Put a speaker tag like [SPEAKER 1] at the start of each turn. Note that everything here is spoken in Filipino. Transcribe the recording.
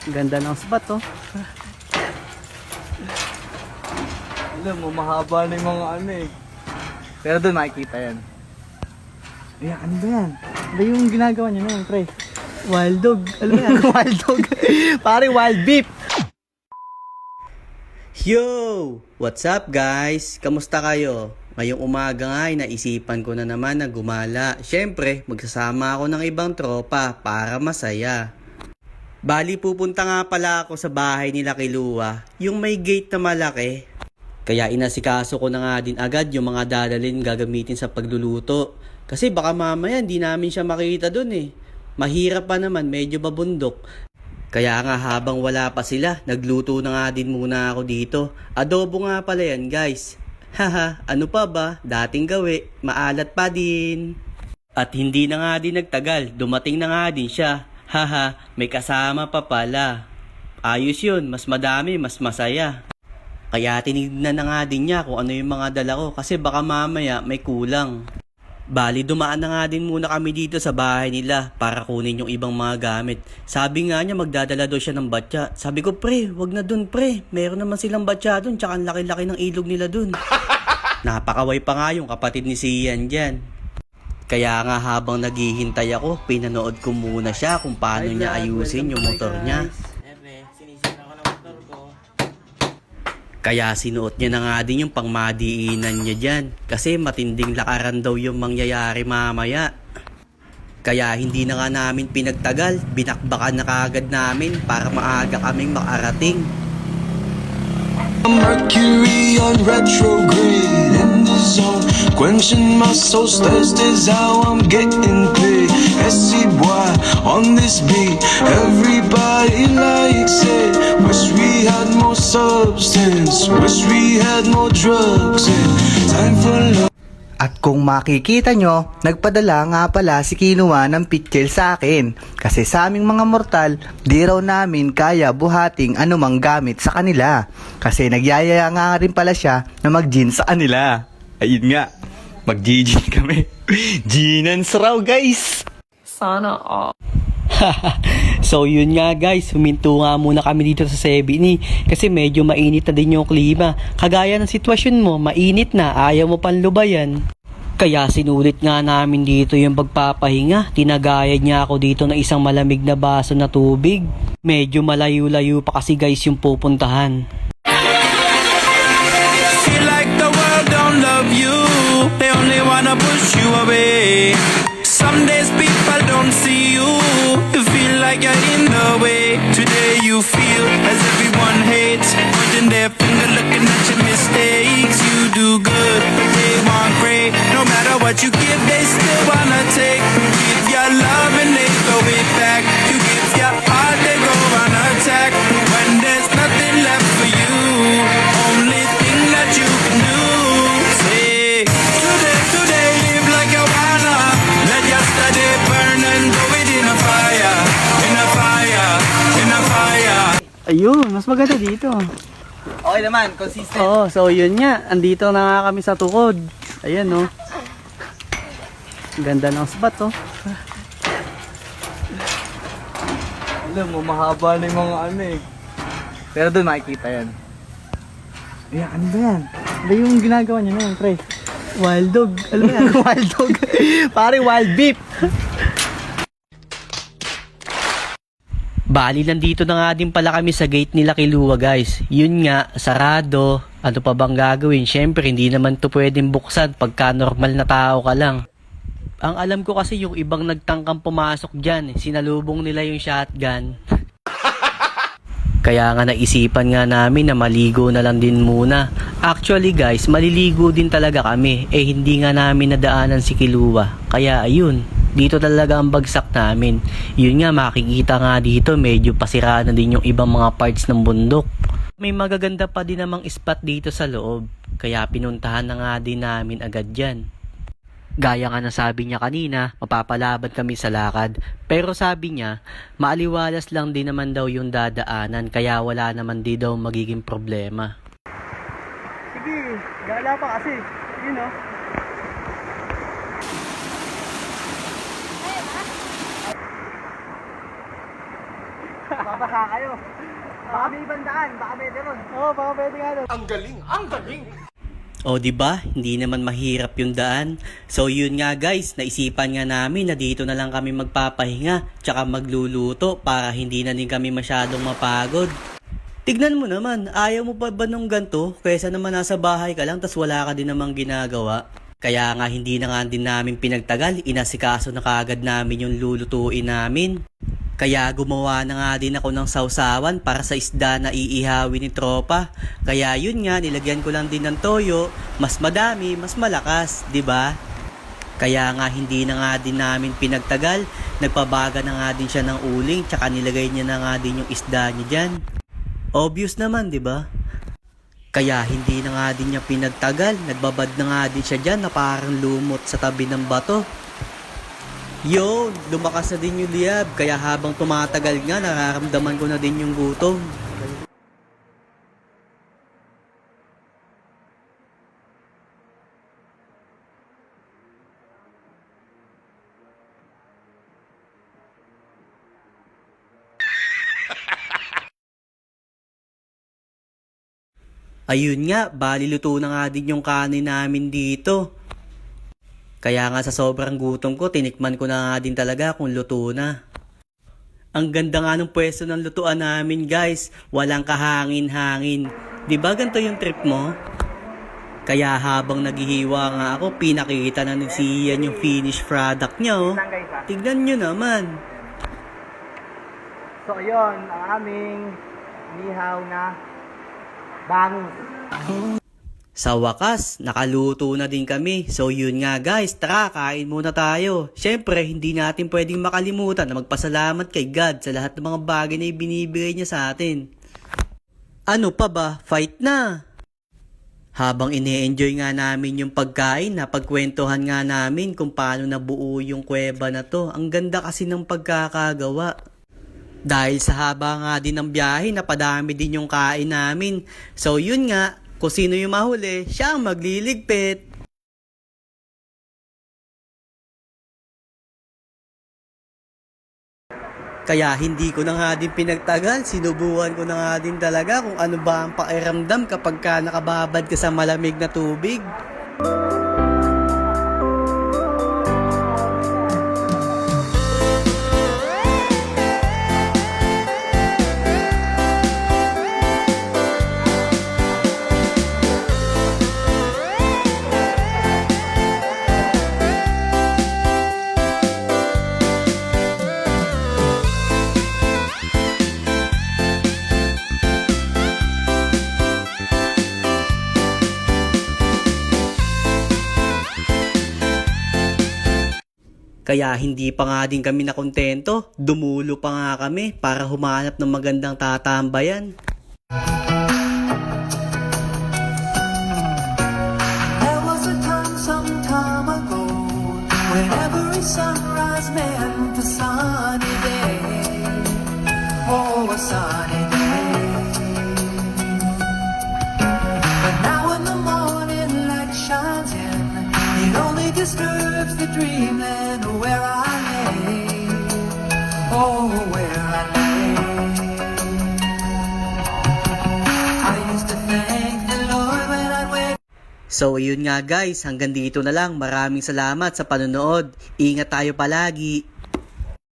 [SPEAKER 1] Ganda ng spot, oh.
[SPEAKER 2] Alam mo, mahaba na yung mga ano eh. Pero doon makikita yan. Ayan, ano ba yan? Ano ba yung ginagawa niya na yan, pre?
[SPEAKER 1] Wild dog. Alam mo yan?
[SPEAKER 2] Wild dog. Pare, wild beef.
[SPEAKER 1] Yo! What's up, guys? Kamusta kayo? Ngayong umaga nga ay naisipan ko na naman na gumala. Siyempre, magsasama ako ng ibang tropa para masaya. Bali, pupunta nga pala ako sa bahay nila Kilua, yung may gate na malaki. Kaya inasikaso ko na nga din agad yung mga dadalhin gagamitin sa pagluluto. Kasi baka mamaya hindi namin siya makita dun eh. Mahirap pa naman, medyo babundok. Kaya nga habang wala pa sila, nagluto na nga din muna ako dito. Adobo nga pala yan, guys. Haha, ano pa ba? Dating gawi, maalat pa din. At hindi na nga din nagtagal, dumating na nga din siya. Haha, may kasama pa pala. Ayos yun, mas madami, mas masaya. Kaya tinignan na nga din niya kung ano yung mga dala ko kasi baka mamaya may kulang. Bali, dumaan na nga din muna kami dito sa bahay nila para kunin yung ibang mga gamit. Sabi nga niya magdadala daw siya ng batya. Sabi ko, pre, wag na dun pre. Meron naman silang batya dun, tsaka ang laki-laki ng ilog nila dun. Napakaway pa nga yung kapatid ni Sian dyan. Kaya nga habang naghihintay ako, pinanood ko muna siya kung paano niya ayusin yung motor niya.
[SPEAKER 2] Sinisira ko ng motor ko.
[SPEAKER 1] Kaya sinuot niya na nga din yung pangmadiinan niya dyan. Kasi matinding lakaran daw yung mangyayari mamaya. Kaya hindi na nga namin pinagtagal. Binakbakan na kagad namin para maaga kaming makarating.
[SPEAKER 3] Mercury on retrograde in the zone, quenching my soul's thirst is how I'm getting paid. SC boy on this beat, everybody likes it. Wish we had more substance, wish we had more drugs and time for love.
[SPEAKER 2] At kung makikita nyo, nagpadala nga pala si Kinuha ng pitchel sa akin. Kasi sa aming mga mortal, di raw namin kaya buhating anumang gamit sa kanila. Kasi nagyayaya nga rin pala siya na mag-gin sa kanila. Ayun nga, mag-gin kami. Ginans raw guys!
[SPEAKER 4] Sana all.
[SPEAKER 1] So yun nga guys, huminto nga muna kami dito sa Sebini kasi medyo mainit na din yung klima. Kagaya ng sitwasyon mo, mainit na, ayaw mo panlubayan. Kaya sinulit nga namin dito yung pagpapahinga. Tinagayad niya ako dito ng isang malamig na baso na tubig. Medyo malayo-layo pa kasi guys yung pupuntahan.
[SPEAKER 3] Feel like the world don't love you, they only wanna push you away. Some days people don't see you, you feel like you're in the way. Today you feel as everyone hates, pointing their finger looking at your mistakes. You do good, but they want great. No matter what you give, they still wanna take. You give your love and they throw it back. You give your heart, they go on attack. When there's nothing left for you, only thing that you can do is say today live like you wanna. Let yesterday burn and go it in a fire, in a fire, in a fire.
[SPEAKER 1] Ayun, mas maganda dito.
[SPEAKER 2] Okay naman, consistent.
[SPEAKER 1] Oo, so yun nga, andito na nga kami sa tukod. Ayan oh. Ganda ng spot oh.
[SPEAKER 2] Alam mo, mahaba na yung mga ano eh. Pero doon makikita yan. Ayan, ano ba yan? Ano ba yung ginagawa niya na yan, pre?
[SPEAKER 1] Wild dog. Alam mo yan?
[SPEAKER 2] Wild dog. Pare, wild beef.
[SPEAKER 1] Bali, nandito na nga din pala kami sa gate nila Kilua guys. Yun nga, sarado. Ano pa bang gagawin? Siyempre, hindi naman to pwedeng buksan pagka normal na tao ka lang. Ang alam ko kasi yung ibang nagtangkang pumasok dyan, sinalubong nila yung shotgun. Kaya nga naisipan nga namin na maligo na lang din muna. Actually guys, maliligo din talaga kami. Eh hindi nga namin nadaanan si Kilua. Kaya ayun, dito talaga ang bagsak namin. Yun nga, makikita nga dito medyo pasira na din yung ibang mga parts ng bundok. May magaganda pa din namang spot dito sa loob. Kaya pinuntahan na nga din namin agad dyan. Gaya nga na sabi niya kanina, mapapalaban kami sa lakad. Pero sabi niya, maaliwalas lang din naman daw yung dadaanan kaya wala naman di daw magiging problema.
[SPEAKER 2] Sige, gala pa kasi. Yun oh. Babasa kayo. Baka may ibang daan, baka pwede ron. Oo, baka pwede nga ron.
[SPEAKER 1] O di ba? Hindi naman mahirap yung daan. So yun nga guys, naisipan nga namin na dito na lang kami magpapahinga tsaka magluluto para hindi na din kami masyadong mapagod. Tignan mo naman, ayaw mo pa ba nung ganto? Kaysa naman nasa bahay ka lang tas wala ka din namang ginagawa. Kaya nga hindi na nga din namin pinagtagal, inasikaso na kaagad namin yung lulutuin namin. Kaya gumawa na nga din ako ng sausawan para sa isda na iihawin ni tropa. Kaya yun nga, nilagyan ko lang din ng toyo, mas madami, mas malakas, 'di ba? Kaya nga hindi na nga din namin pinagtagal, nagpabaga na nga din siya ng uling, tsaka nilagay niya na nga din yung isda niya dyan. Obvious naman, 'di ba? Kaya hindi na nga din niya pinagtagal, nagbabad na nga din siya dyan na parang lumot sa tabi ng bato. Yun, lumakas na din yung liyab, kaya habang tumatagal nga, nararamdaman ko na din yung gutom. Ayun nga, bali luto na nga din yung kanin namin dito. Kaya nga sa sobrang gutom ko, tinikman ko na nga din talaga kung luto na. Ang ganda nga ng pwesto ng lutuan namin guys, walang kahangin-hangin. Di ba ganito yung trip mo? Kaya habang naghihiwa nga ako, pinakita na ni Sian yung finished product niya oh. Tignan nyo naman.
[SPEAKER 2] So yun, ang aming nihaw na bangus.
[SPEAKER 1] Sa wakas, nakaluto na din kami. So yun nga guys, tara kain muna tayo. Syempre, hindi natin pwedeng makalimutan na magpasalamat kay God sa lahat ng mga bagay na ibinibigay niya sa atin. Ano pa ba? Fight na! Habang ine-enjoy nga namin yung pagkain, napagkwentuhan nga namin kung paano nabuo yung kuweba na to. Ang ganda kasi ng pagkakagawa. Dahil sa haba nga din ng biyahe, napadami din yung kain namin. So yun nga, kung sino yung mahuli, siya ang magliligpit. Kaya hindi ko na nga din pinagtagal, sinubukan ko na nga din talaga kung ano ba ang pakiramdam kapag ka nakababad ka sa malamig na tubig. Kaya hindi pa nga din kami nakontento, dumulo pa nga kami para humanap ng magandang tatambayan.
[SPEAKER 4] There was a time some time ago when every sunrise meant a sunny day. Oh, a sunny day. But now when the morning light shines in, it only disturbs the dreamland where I lay. Oh, where I lay. I used to thank the Lord when I'd wake.
[SPEAKER 1] So yun nga guys, hanggang dito na lang. Maraming salamat sa panonood. Ingat tayo palagi.